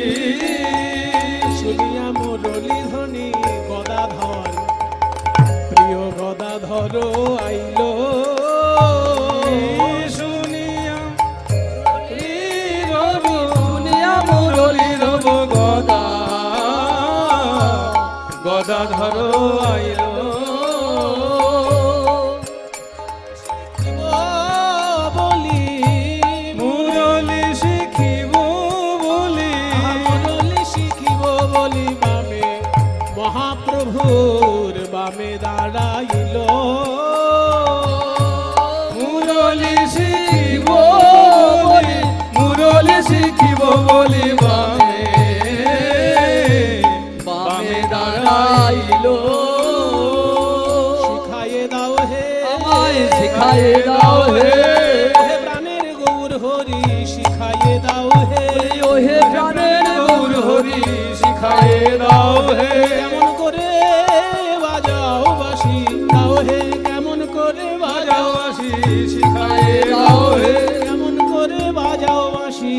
A: শুনিয়া মুরলি ধ্বনি গদাধর, প্রিয় গদাধর আইলো।
B: শুনিয়া
C: শুনিয়া মুরলি
B: রব গদা, গদাধর আইলো।
A: বলি
B: মুরলি
A: গৌর বামে দাঁড়াইল,
B: মুরলি শিখিব বলি, মুরলি শিখিব বলি বামে বামে দাঁড়াইল।
A: শিখায়ে দাও হে
C: আমায় শিখায়ে দাও হে,
A: হে প্রাণের গৌর হরি শিখায়ে দাও হে,
C: ও হে প্রাণের
B: গৌর হরি শিখায়ে দাও হে।
A: কেমন করে বাজাও বাঁশি দাও হে, কেমন করে বাজাও
B: বাজাবাসি শিখায়ে দাও হে।
A: কেমন করে বাজাও বাঁশি,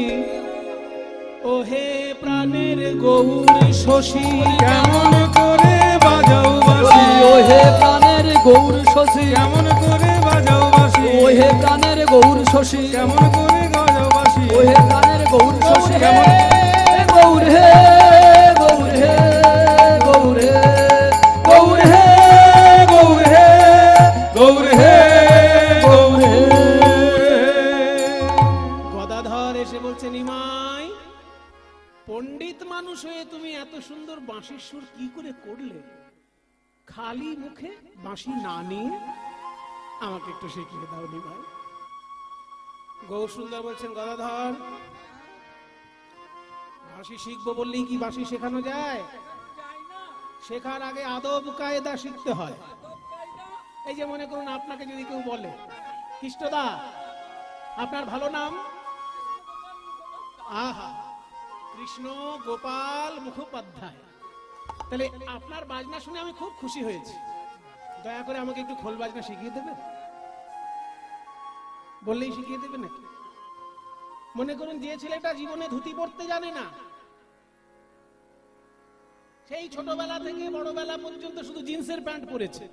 A: ও হে প্রাণের গৌর শশী,
B: কেমন করে বাজাও বাসি,
C: ও হে প্রাণের গৌর শশী,
B: কেমন করে বাজাও বাসি,
C: ও হে প্রাণের গৌর শশী,
B: কেমন করে বাজাও বাসি,
C: ও হে প্রাণের গৌর শশী,
B: কেমন
C: গৌর হে গৌর হে গৌর হে
B: গৌর হে গৌর হে গৌর হে গৌর হে।
A: গদাধর এসে বলছে নিমাই, পণ্ডিত মানুষ হয়ে তুমি এত সুন্দর বাঁশির সুর কি করে করলে? খালি মুখে বাঁশি না নিয়ে আমাকে একটু শিখিয়ে দাও নিমাই। গৌর সুন্দর বলছেন, গদাধর বাঁশি শিখবো বললেই কি বাঁশি শেখানো যায়? শেখার আগে আদব কায়দা শিখতে হয়। এই যে মনে করুন আপনাকে যদি কেউ বলে, কৃষ্ণদা আপনার ভালো নাম? আহা, কৃষ্ণ গোপাল মুখোপাধ্যায়। তাহলে আপনার বাজনা শুনে আমি খুব খুশি হয়েছি, দয়া করে আমাকে একটু খোল বাজনা শিখিয়ে দেবে? বললেই শিখিয়ে দেবে নাকি? মনে করুন যে ছেলেটা জীবনে ধুতি পরতে জানে না, সেই ছোটবেলা থেকে বড়বেলা পর্যন্ত শুধু জিন্সের প্যান্ট পরেছে,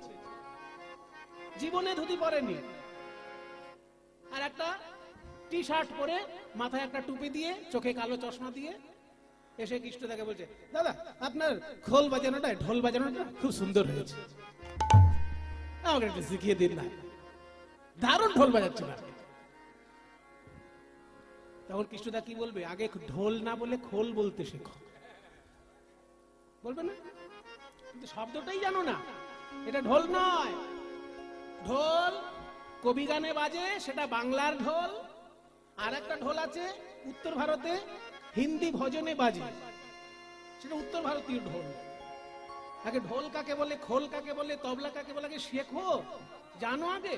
A: জীবনে ধুতি পরেনি, আর একটা টি শার্ট পরে মাথায় একটা টুপি দিয়ে চোখে কালো চশমা দিয়ে এসে কৃষ্ণদাকে বলছে, দাদা আপনার খোল বাজানোটা ঢোল বাজানোটা খুব সুন্দর হয়েছে, আমাকে একটু শিখিয়ে দিন না, দারুণ ঢোল বাজাচ্ছে না। তখন কৃষ্ণদা কি বলবে? আগে ঢোল না বলে খোল বলতে শেখো, বলবে না? কিন্তু শব্দটাই জানো না, এটা ঢোল নয়। ঢোল কবি গানে বাজে, সেটা বাংলার ঢোল। আর একটা ঢোল আছে উত্তর ভারতে হিন্দি ভজনে বাজে, সেটা উত্তর ভারতীয় ঢোল। আগে ঢোল কাকে বলে, খোল কাকে বলে, তবলা কাকে বলে আগে শেখো, জানো আগে।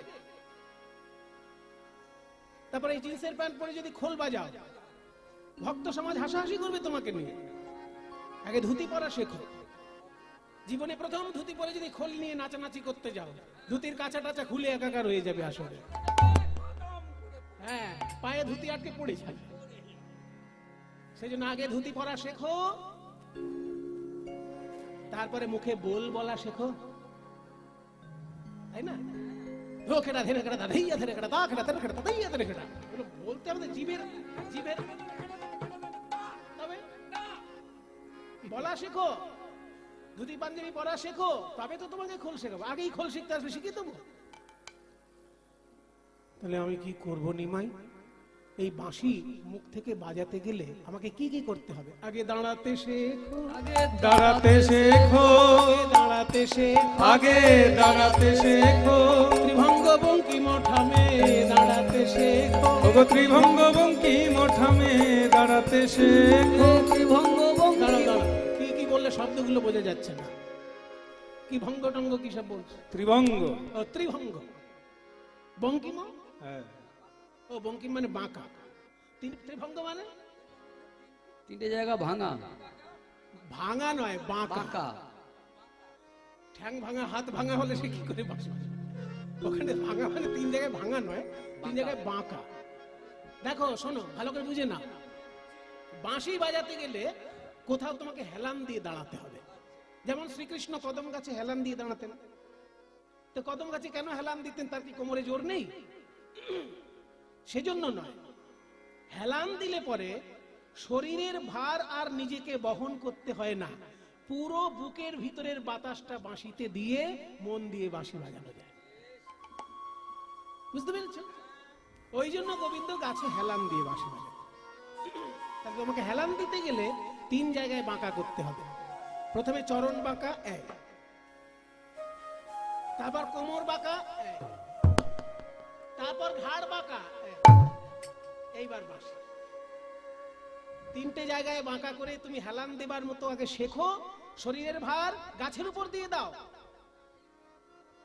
A: তারপরে এই জিন্সের প্যান্ট পরে যদি খোল বাজাও, ভক্ত সমাজ হাসাহাসি করবে তোমাকে নিয়ে। আগে ধুতি পরা শেখো। জীবনে প্রথম ধুতি পরে যদি খোল নিয়ে নাচানাচি করতে যাও, ধুতির কাঁচা টাচা খুলে একাকার হয়ে যাবে আসলে। হ্যাঁ, পায়ে ধুতি আটকে পড়ে যাবে। সেই জন্য আগে ধুতি পরা শেখো, তারপরে মুখে বোল বলা শেখো, তাই না? ধোকেটা ধেরে কেটা দাইয়া ধরে কেটা দা কেটা ধরে কেটা দাইয়া ধরে কেটা, এগুলো বলতে আমাদের জিভের জিভের তবে বলা শেখো, ধুতি পাঞ্জাবি পরা শেখো, তবে তো তোমাকে খোল শেখাবো। আগেই খোল শিখতে আসবে, শিখিয়ে দেবো। তাহলে আমি কি করব নিমাই? এই বাঁশি মুখ থেকে বাজাতে গেলে আমাকে কি কি করতে হবে? আগে দাঁড়াতে শেখো,
C: আগে
B: দাঁড়াতে শেখো,
A: দাঁড়াতে শেখো,
B: আগে দাঁড়াতে শেখো,
A: ত্রিভঙ্গ বঙ্কিম ঠামে দাঁড়াতে শেখো,
B: ওগো ত্রিভঙ্গ বঙ্কিম ঠামে দাঁড়াতে শেখো।
C: ত্রিভঙ্গ
A: দাঁড়া
C: বঙ্কিম,
A: দাঁড়া, কি কি বললে শব্দগুলো বোঝা যাচ্ছে না। কি ভঙ্গ টঙ্গ কি সব বলছে?
B: ত্রিভঙ্গ,
A: ও ত্রিভঙ্গ। বঙ্কিম,
B: হ্যাঁ,
A: ও বঙ্কিম মানে বাঁকা, ত্রিভঙ্গ মানে
C: তিনটে জায়গা ভাঙা,
A: ভাঙা নয় বাঁকা।
C: বাঁকা।
A: ঠ্যাং ভাঙা হাত ভাঙা হলে সে কি করে বাঁশি বাজাবে? ওখানে ভাঙা মানে তিন জায়গায় ভাঙা নয়, তিন জায়গায় বাঁকা। দেখো শোনো, ভালো করে বুঝে না, বাঁশি বাজাতে গেলে কোথাও তোমাকে হেলান দিয়ে দাঁড়াতে হবে। যেমন শ্রীকৃষ্ণ কদম গাছে হেলান দিয়ে দাঁড়াতেন। তো কদম গাছে কেন হেলান দিতেন? তার কি কোমরে জোর নেই? সেজন্য নয়, হেলান দিলে পরে শরীরের ভার আর নিজেকে বহন করতে হয় না, পুরো বুকের ভিতরের বাতাসটা বাঁশিতে দিয়ে মন দিয়ে বাঁশি বাজানো যায়। বুঝতে পেরেছ? ওই জন্য গোবিন্দ গাছে হেলান দিয়ে বাঁশি বাজায়। তাহলে তোমাকে হেলান দিতে গেলে তিন জায়গায় বাঁকা করতে হবে। প্রথমে চরণ বাঁকা এক, তারপর কোমর বাঁকা, তারপর ঘাড় বাঁকা, এইবার বাঁশি। তিনটে জায়গায় বাঁকা করে তুমি হেলান দেবার মতো আগে শেখো, শরীরের ভার গাছের উপর দিয়ে দাও,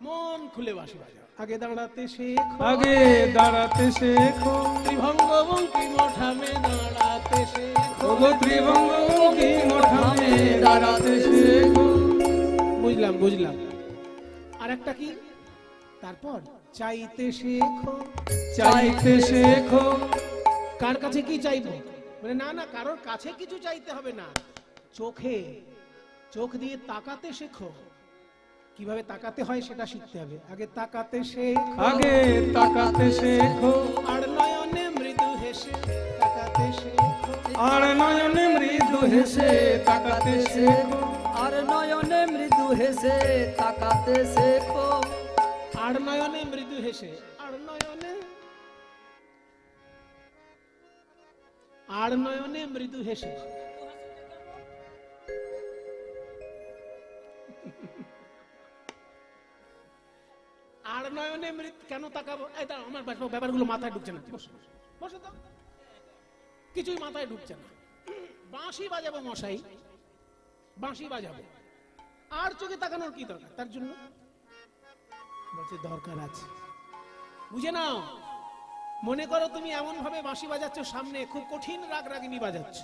A: মন খুলে বাঁশি বাজাও। আগে দাঁড়াতে শেখো,
B: আগে দাঁড়াতে শেখো,
A: ত্রিভঙ্গ বঙ্কিম ঠামে দাঁড়াতে শেখো,
B: ওগো ত্রিভঙ্গ বঙ্কিম ঠামে দাঁড়াতে শেখো।
A: বুঝলাম বুঝলাম। আর একটা কি, তারপর চাইতে শেখো,
B: চাইতে শেখো।
A: কার কাছে কি চাইবো? মানে না না, কারোর কাছে কিছু চাইতে হবে না, চোখে চোখ দিয়ে তাকাতে শেখো। কিভাবে তাকাতে হয় সেটা শিখতে হবে। আগে তাকাতে শেখো,
B: আগে তাকাতে শেখো,
A: আর নয়নে মৃদু হেসে তাকাতে শেখো,
B: আর নয়নে মৃদু হেসে তাকাতে শেখো,
C: আর নয়নে মৃদু হেসে তাকাতে শেখো,
A: আর নয়নে মৃদু হেসে, আর নয়নে, আর নয়নে মৃদু হেসে। আর নয়নে মৃদু কেন তাকাবো? এই দাঁড়াও, আমার ব্যাপারগুলো মাথায় ঢুকছে না। বসো বসো তো, কিছুই মাথায় ঢুকছে না। বাঁশি বাজাবো মশাই, বাঁশি বাজাবো, আর চোখে তাকানোর কি দরকার? তার জন্য বলছে দরকার আছে, বুঝে নাও। মনে করো তুমি এমন ভাবে বাঁশি বাজাচ্ছ, সামনে খুব কঠিন রাগ রাগিনী বাজাচ্ছ,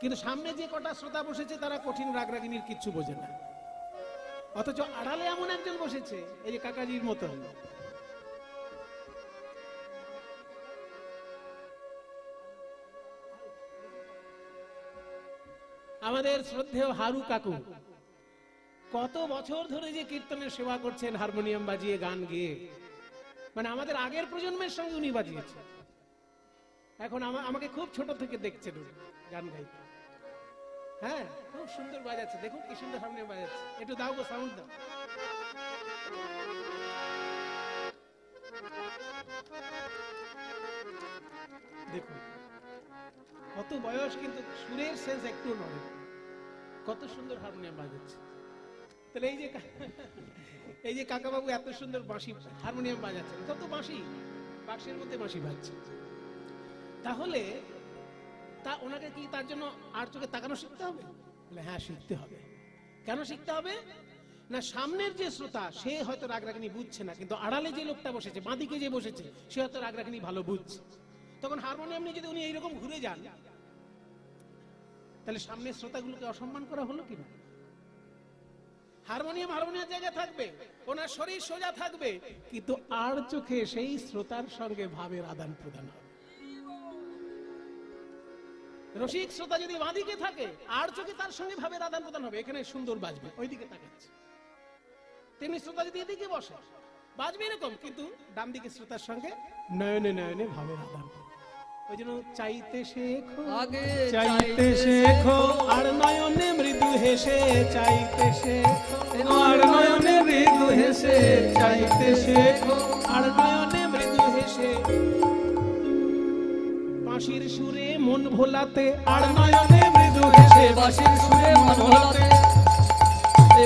A: কিন্তু সামনে যে কটা শ্রোতা বসেছে তারা কঠিন রাগ রাগিনীর কিচ্ছু বোঝে না, অথচ আড়ালে এমন একজন বসেছে, এই যে কাকাজির মতো। আমাদের শ্রদ্ধেয় হারু কাকু কত বছর ধরে যে কীর্তনের সেবা করছেন, হারমোনিয়াম বাজিয়ে গান গেয়ে, মানে আমাদের আগের প্রজন্মের সঙ্গে উনি বাজিয়েছেন। এখন আমাকে খুব ছোট থেকে দেখছেন গান গাইতে। হ্যাঁ, খুব সুন্দর বাজাচ্ছে, দেখুন কি সুন্দর হারমোনিয়াম বাজাচ্ছে। একটু দাও গো, সাউন্ড দাও। দেখুন কত বয়স, কিন্তু সুরের সেন্স একটু নয়, কত সুন্দর হারমোনিয়াম বাজাচ্ছে। তাহলে এই যে কাকাবাবু এত সুন্দর বাঁশি হারমোনিয়াম বাজাচ্ছেন, কত বাঁশি বাক্সের মধ্যে বাঁশি বাজছে। তাহলে তা ওনাকে কি তার জন্য আর চোখে তাকানো শিখতে হবে? হ্যাঁ শিখতে হবে। কেন শিখতে হবে? না, সামনের যে শ্রোতা সে হয়তো রাগ রাগিনী বুঝছে না, কিন্তু আড়ালে যে লোকটা বসেছে, বাঁদিকে যে বসেছে, সে হয়তো রাগ রাগিনী ভালো বুঝছে। তখন হারমোনিয়াম নিয়ে যদি উনি এইরকম ঘুরে যান, তাহলে সামনের শ্রোতাগুলোকে অসম্মান করা হলো কিনা? হারমোনিয়াম হারমোনিয়ামের জায়গায় থাকবে, ওনার শরীর সোজা থাকবে, কিন্তু আর চোখে সেই শ্রোতার সঙ্গে ভাবের আদান প্রদান হবে। রসিক শ্রোতা যদি বাঁদিকে থাকে, আর চোখে তার সঙ্গে ভাবের আদান প্রদান হবে, এখানে সুন্দর বাজবে, ওইদিকে তাকাচ্ছে। তেমনি শ্রোতা যদি এদিকে বসে, বাজবে এরকম, কিন্তু ডান দিকে শ্রোতার সঙ্গে নয়নে নয়নে ভাবের আদান প্রদান। ওই জন্য চাইতে শেখো,
C: আগে
B: চাইতে শেখো,
A: আর নয়নে মৃদু হেসে চাইতে শেখো,
B: আর নয়নে মৃদু হেসে চাইতে শেখো,
A: আর নয়নে মৃদু হেসে বাঁশির সুরে মন ভোলাতে,
B: আর নয়নে মৃদু হেসে
C: বাঁশির সুরে মন ভোলাতে,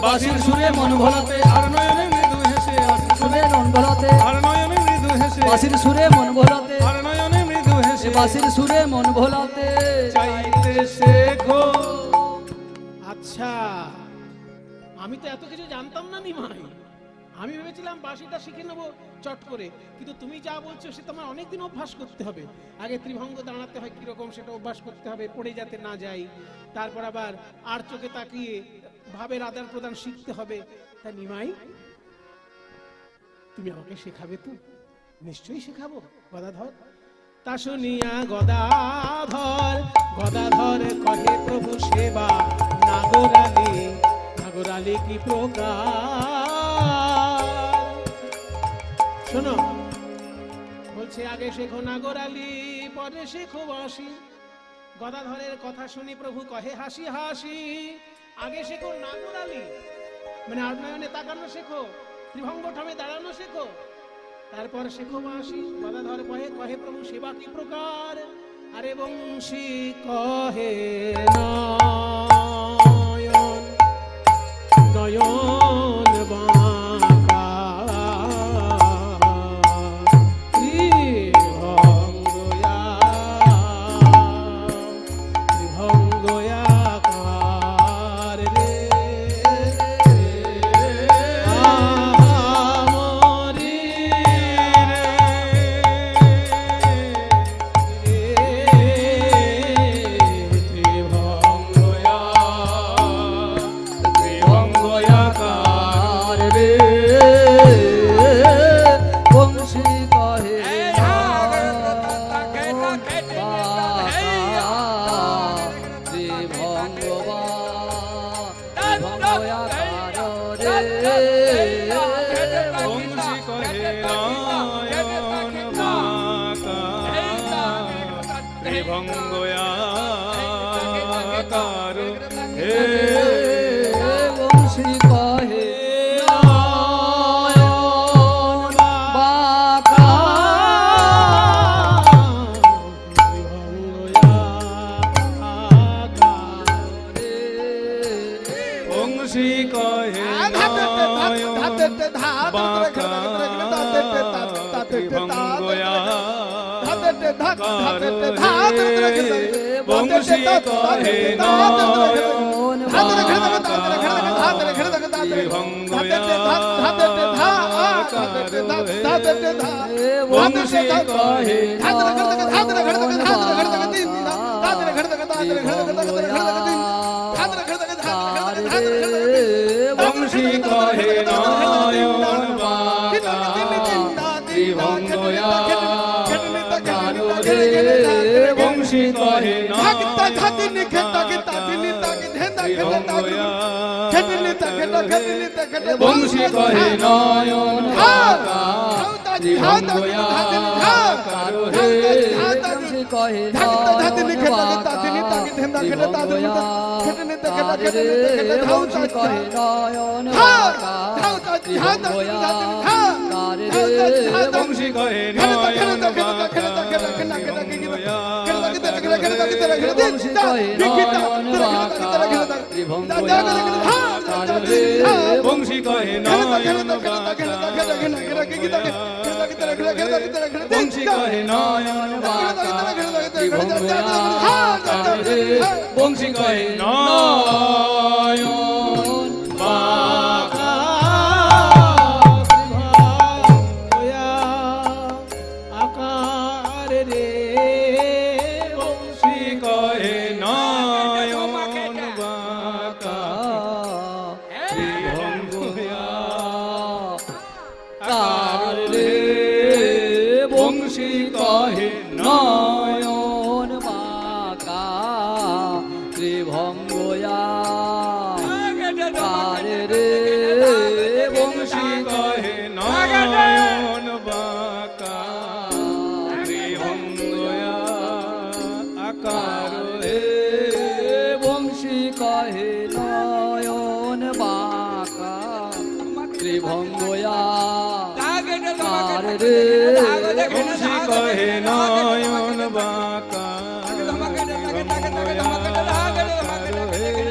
C: বাঁশির সুরে মন ভোলাতে,
B: আর নয়নে মৃদু হেসে
C: সুরে মন ভোলাতে,
B: আর নয়নে মৃদু হেসে
C: বাঁশির সুরে মন ভোলাতে,
B: আর নয়নে মৃদু হেসে
C: বাঁশির সুরে মন ভোলাতে
B: চাইতে শেখো।
A: আচ্ছা, আমি তো এত কিছু জানতাম না নিমাই, আমি ভেবেছিলাম বাঁশিটা শিখে নেবো চট করে, কিন্তু তুমি যা বলছো সে তোমার অনেকদিন অভ্যাস করতে হবে। আগে ত্রিভঙ্গ দাঁড়াতে হয় কিরকম সেটা অভ্যাস করতে হবে, পড়ে যাতে না যাই, তারপর আবার আর চোখে তাকিয়ে ভাবের আদান প্রদান শিখতে হবে। তা নিমাই, তুমি আমাকে শেখাবে তো? নিশ্চয়ই শেখাবো গদাধর। তা শুনিয়া গদাধর, গদাধর কহে প্রভু সেবা নাগরালি, নাগরালি কি প্রকার। শোনো, বলছে আগে শেখো নাগরালি, পরে শেখো বাঁশি। গদাধরের কথা শুনি প্রভু কহে হাসি হাসি, আগে শেখো নাগরালি, মানে আর নয়নে তাকানো শেখো, ত্রিভঙ্গ ঠামে দাঁড়ানো শেখো, তারপর শেখো বাঁশি। গদাধর কহে কহে প্রভু সেবা কি প্রকার, আরে বংশী কহে নয়ন নয়ন বাঁকা,
B: ত্রিভঙ্গয়াকার হে
C: বংশী কহে নয়ন বাঁকা
B: বংশী কহে বাঁকা ত্রিভঙ্গয়া বংশী কহে নয়ন বংশী কহে বংশী কহে নয়ন বাঁকা ত্রিভঙ্গয়া বংশী কহে বংশী কহে নয়ন বাঁকা ত্রিভঙ্গয়া
C: বংশী কহে নয়ন বাঁকা ত্রিভঙ্গয়া বংশী কহে নয়ন বাঁকা ত্রিভঙ্গয়া
B: বংশী কহে নয়ন বাঁকা
C: বংশী কহে নয়ন বাঁকা ত্রিভঙ্গয়া
B: বংশী কহে নয়ন বাঁকা বংশী কহে নয়ন বাঁকা ত্রিভঙ্গয়া বংশী কহে নয়ন বাঁকা
A: আকার রে
B: বংশী কহে নয়ন বাঁকা ত্রিভঙ্গয়া
C: কার রে বংশী কহে নয়ন বাঁকা ত্রিভঙ্গয়া কার রে
B: বংশী কহে নয়ন বাঁকা ত্রিভঙ্গয়া আকার হে
C: বংশী কহে নয়ন বাঁকা ত্রিভঙ্গয়া কার রে
B: বংশী কহে নয়ন বাঁকা বংশী কহে নয়ন বাঁকা ত্রিভঙ্গয়া
C: কার রে বংশী কহে নয়ন বাঁকা ত্রিভঙ্গয়া কার রে
B: বংশী কহে নয়ন বাঁকা ত্রিভঙ্গয়া বংশী কহে বংশী কহে নয়ন বাঁকা ত্রিভঙ্গয়া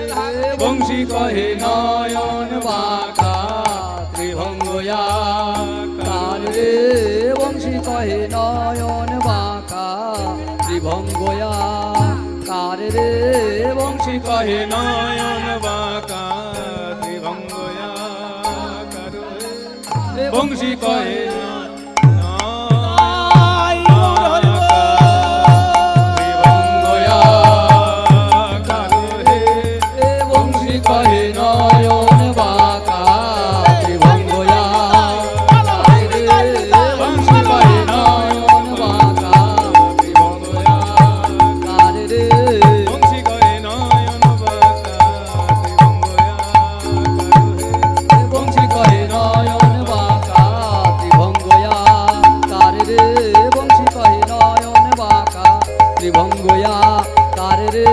B: বংশী কহে নয়ন বাঁকা ত্রিভঙ্গয়া
C: কার রে
B: বংশী কহে নয়ন বাঁকা ত্রিভঙ্গয়া
C: বংশী কহে নয়ন বাঁকা ত্রিভঙ্গয়া কার রে বংশী কহে নয়ন বাঁকা ত্রিভঙ্গয়া কার রে
B: বংশী কহে নয়ন বাঁকা
C: ত্রিভঙ্গয়া কার রে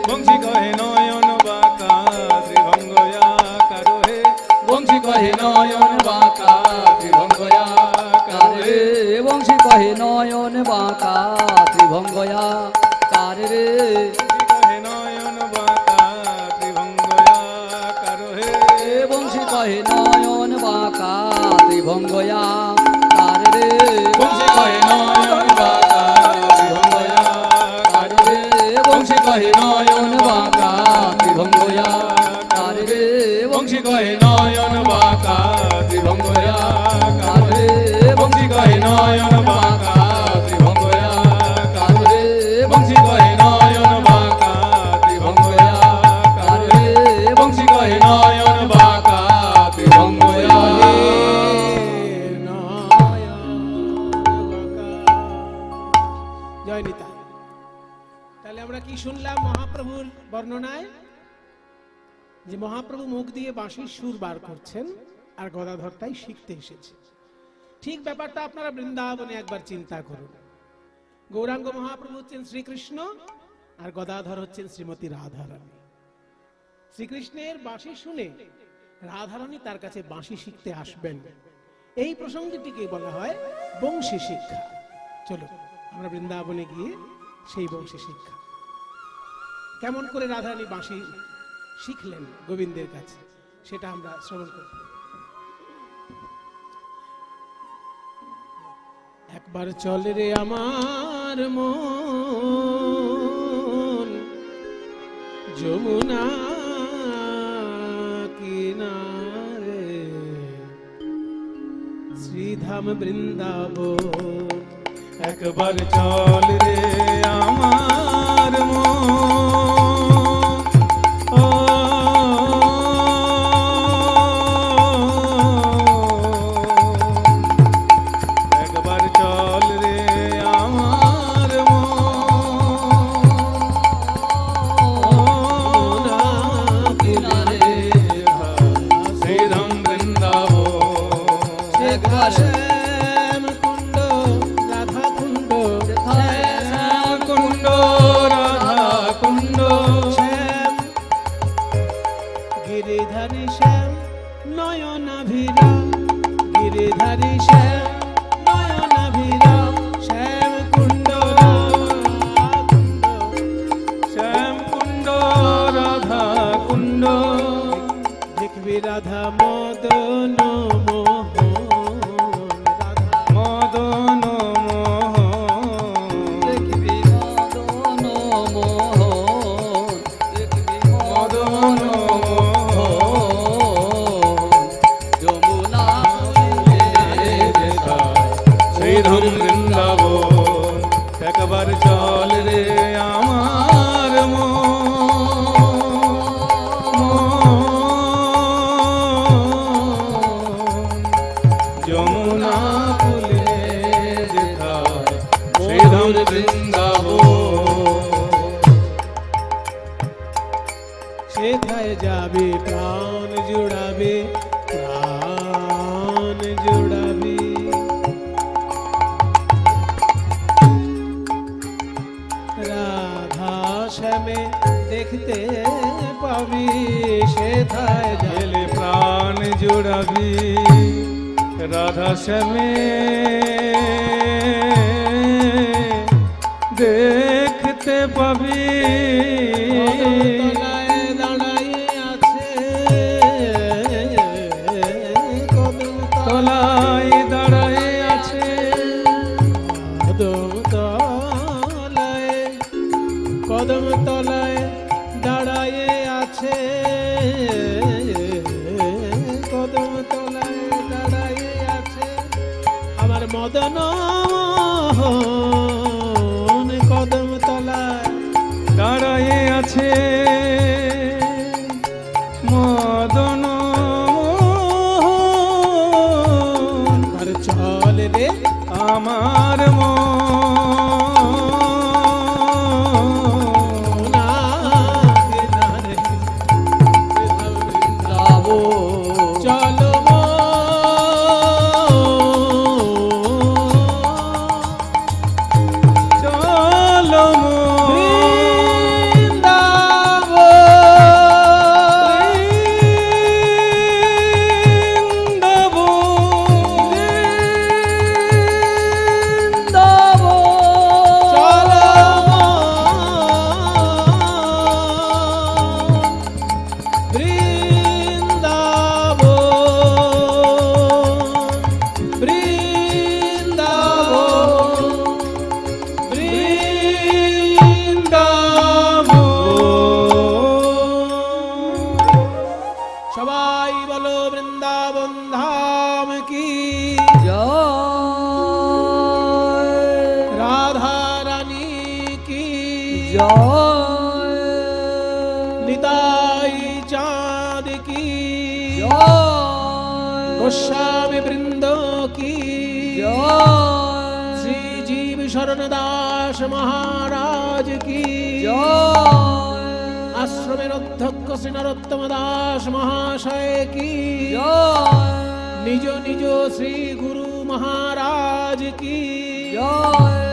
B: বংশী কহে নয়ন বাঁকা ত্রিভঙ্গয়া কারোহে বংশী কহে নয়ন বাঁকা ত্রিভঙ্গয়া কারোহে
C: বংশী কহে নয়ন বাঁকা ত্রিভঙ্গয়া কার রে
B: কহে নয়ন বাঁকা ত্রিভঙ্গয়া কারোহে
C: বংশী কহে নয়ন বাঁকা ত্রিভঙ্গয়া কার রে
B: বংশী কহে নয়ন বাঁকা ত্রিভঙ্গয়া কারোহে বংশী কহে নয়ন বাঁকা ত্রিভঙ্গয়া কারোহে বংশী কহে নয়ন বাঁকা ত্রিভঙ্গয়া কারোহে বংশী কহে নয়ন বাঁকা ত্রিভঙ্গয়া কারোহে বংশী কহে নয়ন বাঁকা ত্রিভঙ্গয়া কারোহে বংশী কহে নয়ন বাঁকা ত্রিভঙ্গয়া
A: জয় নিতাই। তাহলে আমরা কি শুনলাম মহাপ্রভুর বর্ণনায়? যে মহাপ্রভু মুখ দিয়ে বাঁশির সুর বার করছেন আর গদাধর তাই শিখতে এসেছে। ঠিক ব্যাপারটা আপনারা বৃন্দাবনে একবার চিন্তা করুন। গৌরাঙ্গ মহাপ্রভু হচ্ছেন শ্রীকৃষ্ণ, আর গদাধর হচ্ছেন শ্রীমতী রাধারানী। শ্রীকৃষ্ণের বাঁশি শুনে রাধারানী তার কাছে বাঁশি শিখতে আসবেন। এই প্রসঙ্গটিকে বলা হয় বংশী শিক্ষা। চলো আমরা বৃন্দাবনে গিয়ে সেই বংশী শিক্ষা, কেমন করে রাধারানী বাঁশি শিখলেন গোবিন্দের কাছে, সেটা আমরা শ্রবণ করব। একবার চল রে আমার মন যমুনা কিনারে, শ্রীধাম বৃন্দাবন।
B: একবার চল রে আমার মন, ও একবার চল রে আমার মন,
C: কিনারে
B: শ্রীধাম বৃন্দাবন।
C: একবার
A: শ্যাম কুণ্ড রাধা কুণ্ড,
B: শ্যাম কুণ্ড রাধা কুণ্ড,
A: শ্যাম গিরিধারী শ্যাম নয়নাভিরা, গিরিধারী শ্যাম নয়নাভিরা, শ্যাম কুণ্ড রাধা কুণ্ড,
B: শ্যাম কুণ্ড রাধা কুণ্ড,
A: দেখবি রাধা মদন মোহন, রাধা
B: মদন মোহন,
C: দেখবি মদন মোহন, দেখবি
B: মদন মোহন,
C: যমুনা
B: শ্রীধাম বৃন্দাবন। একবার চল রে আমার যমুনা কুলে যেথায় শ্রীধাম বৃন্দাবন।
A: সেথায় যাবে প্রাণ জুড়াবে, প্রাণ জুড়াবে। রাধা শ্যামে দেখতে পাবি, সেথায়
B: গেলে
A: গেলে
B: প্রাণ জুড়াবি, রাধা শ্যামে দেখতে পাবি।
A: তলায় দাঁড়াইয়ে আছে, কদম
B: তলায় দাঁড়ায় আছে,
A: কদম তলায়, কদম তলায় দাঁড়াইয়ে আছে, কদম তলায় দাঁড়াইয়ে আছে আমার মদন মোহন, কদম তলায়
B: দাঁড়ায় আছে মদন মোহন।
A: আর চল রে
B: আমার মন
A: না কিনারে,
C: যাবো
A: চলো
B: চলো
A: সবাই বলো বৃন্দাবন ধাম কি,
C: জয়
A: রাধা রানী কি,
C: জয়
A: নিতাই চাঁদ কি,
C: জয়
A: গোস্বামী বৃন্দ কি,
C: জয়
A: শ্রী জীব শরণ দাস মহারাজ কি,
C: জয়
A: আশ্রমের অধ্যক্ষ শ্রী নরোত্তম দাস মহাশয় কি,
C: জয়
A: নিজ নিজ শ্রী গুরু মহারাজ কি
C: জয়